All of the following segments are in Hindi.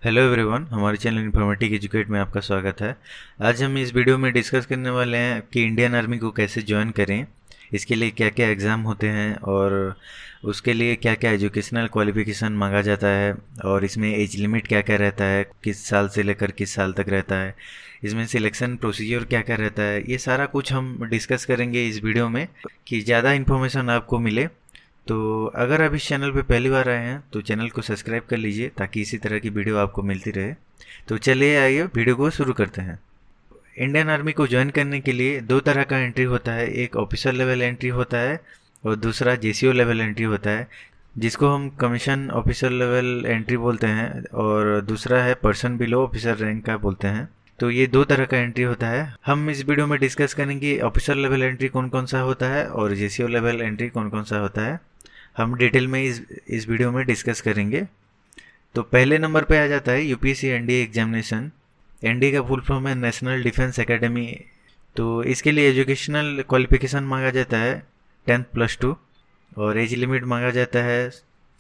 हेलो एवरीवन, हमारे चैनल इन्फॉर्मेटिक एजुकेट में आपका स्वागत है। आज हम इस वीडियो में डिस्कस करने वाले हैं कि इंडियन आर्मी को कैसे ज्वाइन करें, इसके लिए क्या क्या एग्ज़ाम होते हैं और उसके लिए क्या क्या एजुकेशनल क्वालिफिकेशन मांगा जाता है और इसमें एज लिमिट क्या क्या रहता है, किस साल से लेकर किस साल तक रहता है, इसमें सिलेक्शन प्रोसीजर क्या क्या रहता है, ये सारा कुछ हम डिस्कस करेंगे इस वीडियो में कि ज़्यादा इन्फॉर्मेशन आपको मिले। तो अगर आप इस चैनल पे पहली बार आए हैं तो चैनल को सब्सक्राइब कर लीजिए ताकि इसी तरह की वीडियो आपको मिलती रहे। तो चलिए आइए वीडियो को शुरू करते हैं। इंडियन आर्मी को ज्वाइन करने के लिए दो तरह का एंट्री होता है, एक ऑफिसर लेवल एंट्री होता है और दूसरा जेसीओ लेवल एंट्री होता है, जिसको हम कमीशन ऑफिसर लेवल एंट्री बोलते हैं, और दूसरा है पर्सन बिलो ऑफिसर रैंक का बोलते हैं। तो ये दो तरह का एंट्री होता है। हम इस वीडियो में डिस्कस करेंगे ऑफिसर लेवल एंट्री कौन कौन सा होता है और जेसीओ लेवल एंट्री कौन कौन सा होता है, हम डिटेल में इस वीडियो में डिस्कस करेंगे। तो पहले नंबर पे आ जाता है यूपीएससी एनडीए एग्जामिनेशन। एनडीए का फुल फॉर्म है नेशनल डिफेंस एकेडमी। तो इसके लिए एजुकेशनल क्वालिफिकेशन मांगा जाता है 10+2 और एज लिमिट मांगा जाता है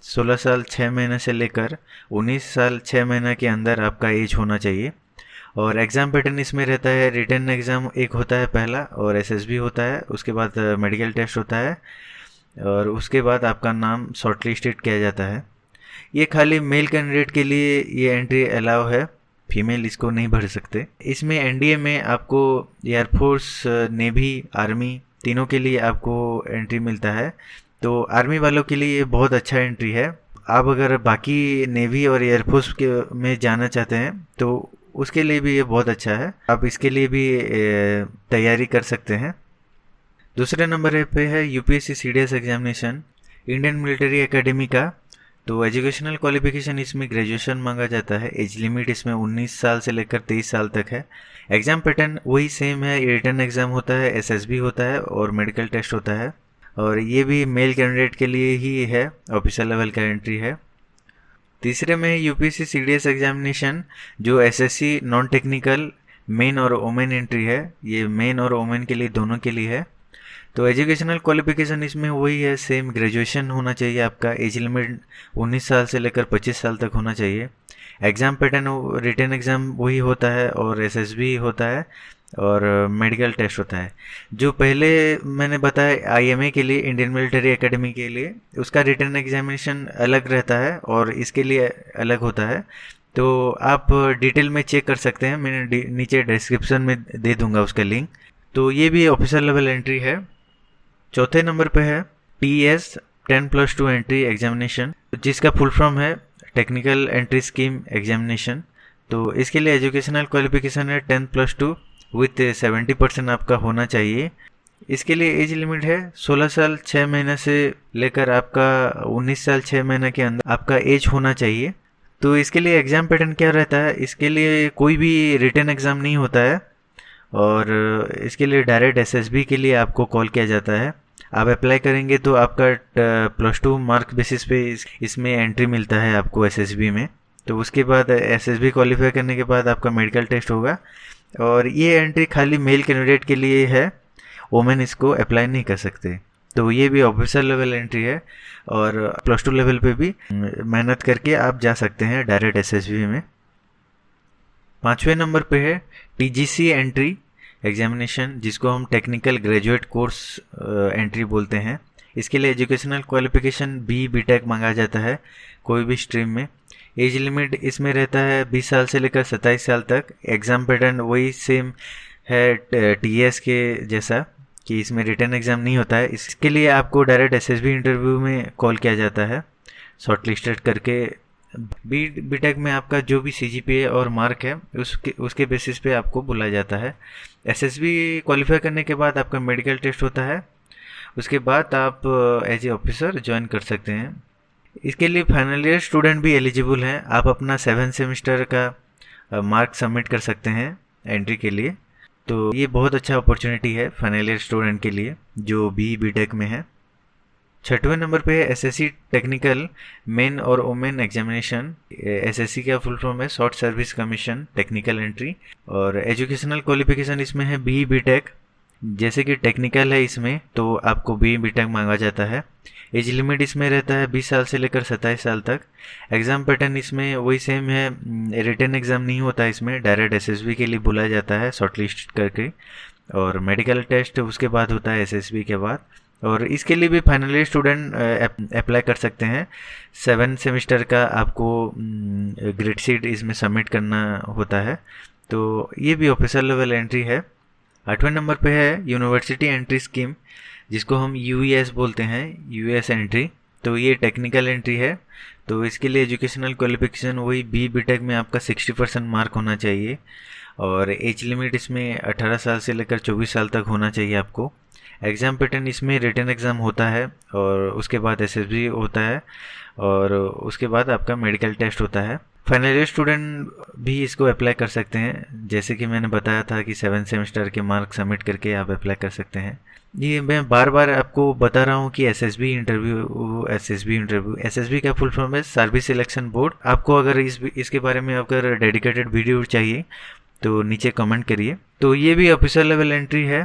16 साल 6 महीने से लेकर 19 साल 6 महीने के अंदर आपका एज होना चाहिए। और एग्ज़ाम पैटर्न इसमें रहता है, रिटन एग्ज़ाम एक होता है पहला और एसएसबी होता है, उसके बाद मेडिकल टेस्ट होता है और उसके बाद आपका नाम शॉर्टलिस्टेड किया जाता है। ये खाली मेल कैंडिडेट के लिए ये एंट्री अलाउ है, फीमेल इसको नहीं भर सकते। इसमें एनडीए में आपको एयरफोर्स, नेवी, आर्मी तीनों के लिए आपको एंट्री मिलता है। तो आर्मी वालों के लिए ये बहुत अच्छा एंट्री है। आप अगर बाकी नेवी और एयरफोर्स के में जाना चाहते हैं तो उसके लिए भी ये बहुत अच्छा है, आप इसके लिए भी तैयारी कर सकते हैं। दूसरे नंबर पे है UPSC CDS examination Indian military academy का। तो एजुकेशनल क्वालिफिकेशन इसमें ग्रेजुएशन मांगा जाता है। एज लिमिट इसमें 19 साल से लेकर 23 साल तक है। एग्जाम पैटर्न वही सेम है, रिटन एग्जाम होता है, एसएसबी होता है और मेडिकल टेस्ट होता है, और ये भी मेल कैंडिडेट के लिए ही है, ऑफिसर लेवल का एंट्री है। तीसरे में यूपीएससी सीडीएस एग्जामिनेशन जो एसएससी नॉन टेक्निकल मेन और वोमेन एंट्री है। ये मेन और वोमेन के लिए दोनों के लिए है। तो एजुकेशनल क्वालिफिकेशन इसमें वही है, सेम ग्रेजुएशन होना चाहिए आपका। एज लिमिट 19 साल से लेकर 25 साल तक होना चाहिए। एग्ज़ाम पैटर्न रिटन एग्ज़ाम वही होता है और एसएसबी होता है और मेडिकल टेस्ट होता है। जो पहले मैंने बताया आईएमए के लिए, इंडियन मिलिट्री एकेडमी के लिए, उसका रिटन एग्जामिनेशन अलग रहता है और इसके लिए अलग होता है। तो आप डिटेल में चेक कर सकते हैं, मैंने नीचे डिस्क्रिप्शन में दे दूंगा उसका लिंक। तो ये भी ऑफिसर लेवल एंट्री है। चौथे नंबर पे है टीएस 10+2 एंट्री एग्जामिनेशन, जिसका फुल फॉर्म है टेक्निकल एंट्री स्कीम एग्जामिनेशन। तो इसके लिए एजुकेशनल क्वालिफिकेशन है 10+2 विथ 70% आपका होना चाहिए। इसके लिए एज लिमिट है 16 साल 6 महीने से लेकर आपका 19 साल 6 महीने के अंदर आपका एज होना चाहिए। तो इसके लिए एग्ज़ाम पैटर्न क्या रहता है, इसके लिए कोई भी रिटन एग्ज़ाम नहीं होता है और इसके लिए डायरेक्ट एसएसबी के लिए आपको कॉल किया जाता है। आप अप्लाई करेंगे तो आपका +2 मार्क बेसिस पे इसमें एंट्री मिलता है आपको एसएसबी में। तो उसके बाद एसएसबी क्वालिफाई करने के बाद आपका मेडिकल टेस्ट होगा और ये एंट्री खाली मेल कैंडिडेट के लिए है, वोमेन इसको अप्लाई नहीं कर सकते। तो ये भी ऑफिसर लेवल एंट्री है और +2 लेवल पे भी मेहनत करके आप जा सकते हैं डायरेक्ट एसएसबी में। पाँचवें नंबर पे है टीजीसी एंट्री एग्जामिनेशन, जिसको हम टेक्निकल ग्रेजुएट कोर्स एंट्री बोलते हैं। इसके लिए एजुकेशनल क्वालिफिकेशन बीटेक मांगा जाता है कोई भी स्ट्रीम में। एज लिमिट इसमें रहता है 20 साल से लेकर 27 साल तक। एग्ज़ाम पैटर्न वही सेम है टीएस के जैसा कि इसमें रिटन एग्ज़ाम नहीं होता है। इसके लिए आपको डायरेक्ट एसएसबी इंटरव्यू में कॉल किया जाता है शॉर्टलिस्टेड करके। बीटेक में आपका जो भी सीजीपीए और मार्क है उसके बेसिस पे आपको बुलाया जाता है। एसएसबी क्वालिफाई करने के बाद आपका मेडिकल टेस्ट होता है, उसके बाद आप एज ए ऑफिसर ज्वाइन कर सकते हैं। इसके लिए फाइनल ईयर स्टूडेंट भी एलिजिबल हैं। आप अपना 7 सेमेस्टर का मार्क सबमिट कर सकते हैं एंट्री के लिए। तो ये बहुत अच्छा अपॉर्चुनिटी है फाइनल ईयर स्टूडेंट के लिए जो बीटेक में है। छठवें नंबर पे है एसएससी टेक्निकल मेन और वोमेन एग्जामिनेशन। एसएससी का फुल फॉर्म है short service commission technical entry और एजुकेशनल क्वालिफिकेशन इसमें है बीटेक जैसे कि टेक्निकल है इसमें तो आपको बी.टेक मांगा जाता है। एज लिमिट इसमें रहता है 20 साल से लेकर 27 साल तक। एग्ज़ाम पैटर्न इसमें वही सेम है, रिटन एग्ज़ाम नहीं होता इसमें, डायरेक्ट एसएसबी के लिए बुलाया जाता है शॉर्टलिस्ट करके, और मेडिकल टेस्ट उसके बाद होता है एसएसबी के बाद। और इसके लिए भी फाइनल ईयर स्टूडेंट अप्लाई कर सकते हैं। 7 सेमेस्टर का आपको ग्रेड शीट इसमें सबमिट करना होता है। तो ये भी ऑफिशियल लेवल एंट्री है। 8वें नंबर पे है यूनिवर्सिटी एंट्री स्कीम, जिसको हम यूईएस बोलते हैं, यूएस एंट्री। तो ये टेक्निकल एंट्री है। तो इसके लिए एजुकेशनल क्वालिफिकेशन वही बी.टेक में आपका 60% मार्क होना चाहिए, और एज लिमिट इसमें 18 साल से लेकर 24 साल तक होना चाहिए आपको। एग्ज़ाम पैटर्न इसमें रिटन एग्ज़ाम होता है, और उसके बाद एसएसबी होता है, और उसके बाद आपका मेडिकल टेस्ट होता है। फाइनल ईयर स्टूडेंट भी इसको अप्लाई कर सकते हैं, जैसे कि मैंने बताया था कि 7 सेमेस्टर के मार्क सबमिट करके आप अप्लाई कर सकते हैं। ये मैं बार बार आपको बता रहा हूँ कि एसएसबी इंटरव्यू का फुल फॉर्म है सर्विस सिलेक्शन बोर्ड। आपको अगर इसके बारे में अगर डेडिकेटेड वीडियो चाहिए तो नीचे कमेंट करिए। तो ये भी ऑफिशियल लेवल एंट्री है।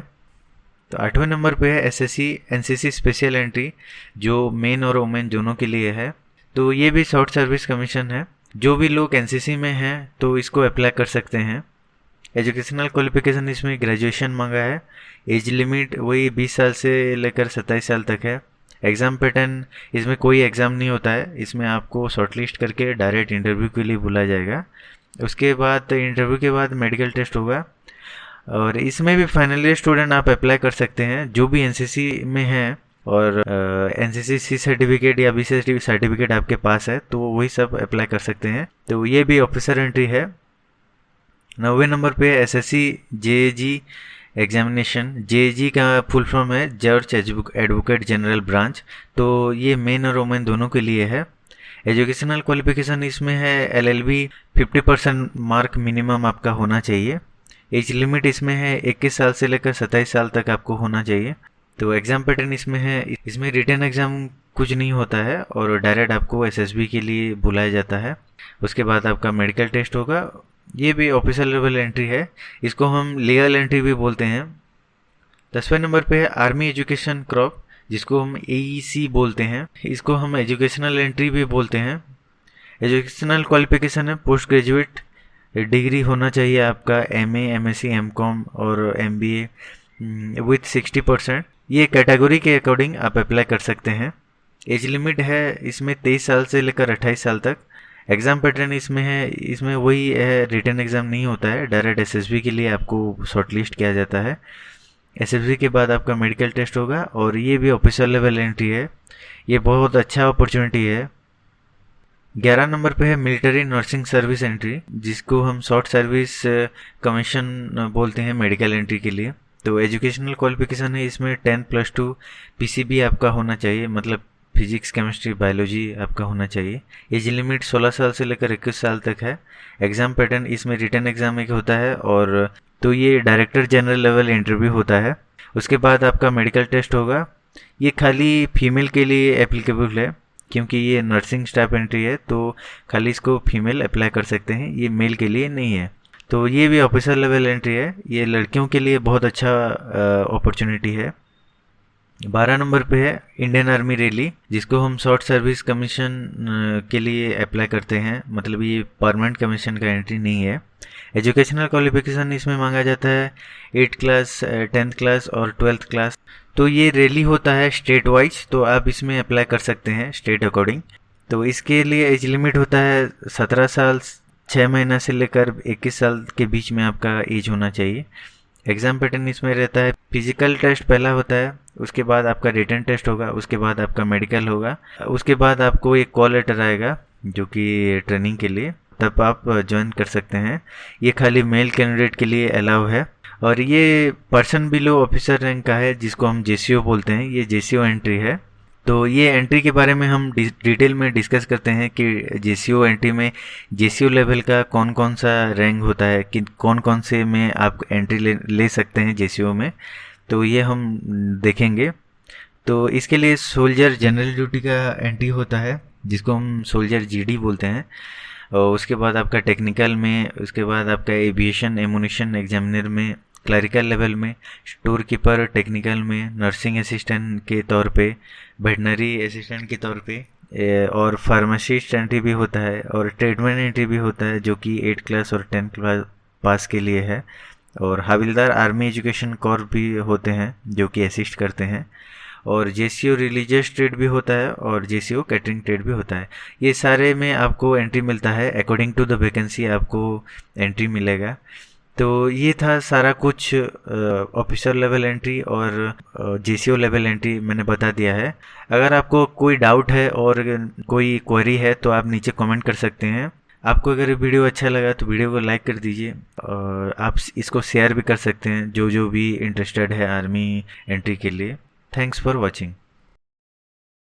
तो 8वें नंबर पे है एसएससी एनसीसी स्पेशल एंट्री, जो मेन और वुमेन दोनों के लिए है। तो ये भी शॉर्ट सर्विस कमीशन है। जो भी लोग एनसीसी में हैं तो इसको अप्लाई कर सकते हैं। एजुकेशनल क्वालिफिकेशन इसमें ग्रेजुएशन मांगा है। एज लिमिट वही 20 साल से लेकर 27 साल तक है। एग्ज़ाम पैटर्न इसमें कोई एग्ज़ाम नहीं होता है, इसमें आपको शॉर्टलिस्ट करके डायरेक्ट इंटरव्यू के लिए बुलाया जाएगा। उसके बाद इंटरव्यू के बाद मेडिकल टेस्ट होगा, और इसमें भी फाइनल ईयर स्टूडेंट आप अप्लाई कर सकते हैं जो भी एनसीसी में हैं, और एनसीसी सी सर्टिफिकेट या बीसीएस सर्टिफिकेट आपके पास है तो वही सब अप्लाई कर सकते हैं। तो ये भी ऑफिसर एंट्री है। 9वें नंबर पे एसएससी जेएजी एग्जामिनेशन। जेएजी का फुल फॉर्म है जज एडवोकेट जनरल ब्रांच। तो ये मेन और वुमेन दोनों के लिए है। एजुकेशनल क्वालिफिकेशन इसमें है एलएलबी, 50% मार्क मिनिमम आपका होना चाहिए। एज लिमिट इसमें है 21 साल से लेकर 27 साल तक आपको होना चाहिए। तो एग्ज़ाम पैटर्न इसमें है, इसमें रिटन एग्ज़ाम कुछ नहीं होता है, और डायरेक्ट आपको एसएसबी के लिए बुलाया जाता है। उसके बाद आपका मेडिकल टेस्ट होगा। ये भी ऑफिशियल लेवल एंट्री है, इसको हम लीगल एंट्री भी बोलते हैं। 10वें नंबर पे है आर्मी एजुकेशन क्रॉप, जिसको हम एईसी बोलते हैं। इसको हम एजुकेशनल एंट्री भी बोलते हैं। एजुकेशनल क्वालिफिकेशन है पोस्ट ग्रेजुएट डिग्री होना चाहिए आपका, एमए, एमएससी, एमकॉम और एमबीए विथ 60%। ये कैटेगरी के अकॉर्डिंग आप अप्लाई कर सकते हैं। एज लिमिट है इसमें 23 साल से लेकर 28 साल तक। एग्ज़ाम पैटर्न इसमें है, इसमें वही है, रिटन एग्ज़ाम नहीं होता है, डायरेक्ट एसएसबी के लिए आपको शॉर्टलिस्ट किया जाता है। एसएसबी के बाद आपका मेडिकल टेस्ट होगा, और ये भी ऑफिशियल लेवल एंट्री है। ये बहुत अच्छा अपॉर्चुनिटी है। 11 नंबर पे है मिलिट्री नर्सिंग सर्विस एंट्री, जिसको हम शॉर्ट सर्विस कमीशन बोलते हैं मेडिकल एंट्री के लिए। तो एजुकेशनल क्वालिफिकेशन है इसमें 10+2 पीसीबी आपका होना चाहिए, मतलब फिजिक्स, केमिस्ट्री, बायोलॉजी आपका होना चाहिए। एज लिमिट 16 साल से लेकर 21 साल तक है। एग्ज़ाम पैटर्न इसमें रिटन एग्ज़ाम एक होता है, और तो ये डायरेक्टर जनरल लेवल इंटरव्यू होता है। उसके बाद आपका मेडिकल टेस्ट होगा। ये खाली फीमेल के लिए एप्लीकेबल है, क्योंकि ये नर्सिंग स्टाफ एंट्री है, तो खाली इसको फीमेल अप्लाई कर सकते हैं, ये मेल के लिए नहीं है। तो ये भी ऑफिशियल लेवल एंट्री है। ये लड़कियों के लिए बहुत अच्छा अपॉर्चुनिटी है। 12 नंबर पे है इंडियन आर्मी रैली, जिसको हम शॉर्ट सर्विस कमीशन के लिए अप्लाई करते हैं, मतलब ये परमानेंट कमीशन का एंट्री नहीं है। एजुकेशनल क्वालिफिकेशन इसमें मांगा जाता है 8th क्लास, 10th क्लास और 12th क्लास। तो ये रैली होता है स्टेट वाइज, तो आप इसमें अप्लाई कर सकते हैं स्टेट अकॉर्डिंग। तो इसके लिए एज लिमिट होता है 17 साल 6 महीना से लेकर 21 साल के बीच में आपका एज होना चाहिए। एग्ज़ाम पैटर्न इसमें रहता है फिजिकल टेस्ट पहला होता है, उसके बाद आपका रिटन टेस्ट होगा, उसके बाद आपका मेडिकल होगा, उसके बाद आपको एक कॉल लेटर आएगा जो कि ट्रेनिंग के लिए, तब आप ज्वाइन कर सकते हैं। ये खाली मेल कैंडिडेट के लिए अलाउ है। और ये पर्सन बिलो ऑफिसर रैंक का है, जिसको हम जेसीओ बोलते हैं। ये जेसीओ एंट्री है। तो ये एंट्री के बारे में हम डिटेल में डिस्कस करते हैं कि जेसीओ एंट्री में जेसीओ लेवल का कौन कौन सा रैंक होता है, कि कौन कौन से में आप एंट्री ले सकते हैं जेसीओ में, तो ये हम देखेंगे। तो इसके लिए सोल्जर जनरल ड्यूटी का एंट्री होता है, जिसको हम सोल्जर जीडी बोलते हैं। और उसके बाद आपका टेक्निकल में, उसके बाद आपका एविएशन एमुनिशन एग्जामिनर में क्लरिकल लेवल में, स्टोर कीपर टेक्निकल में, नर्सिंग असिस्टेंट के तौर पे, वेटनरी असिस्टेंट के तौर पे, और फार्मासिस्ट एंट्री भी होता है, और ट्रेडमैन एंट्री भी होता है जो कि 8 क्लास और 10 क्लास पास के लिए है। और हविलदार आर्मी एजुकेशन कॉर्प भी होते हैं जो कि असिस्ट करते हैं। और जेसीओ रिलीजियस ट्रेड भी होता है, और जेसीओ कैटरिंग ट्रेड भी होता है। ये सारे में आपको एंट्री मिलता है, अकॉर्डिंग टू द वैकेंसी आपको एंट्री मिलेगा। तो ये था सारा कुछ ऑफिसर लेवल एंट्री और जेसीओ लेवल एंट्री मैंने बता दिया है। अगर आपको कोई डाउट है और कोई क्वेरी है तो आप नीचे कमेंट कर सकते हैं। आपको अगर वीडियो अच्छा लगा तो वीडियो को लाइक कर दीजिए, और आप इसको शेयर भी कर सकते हैं जो जो भी इंटरेस्टेड है आर्मी एंट्री के लिए। Thanks for watching.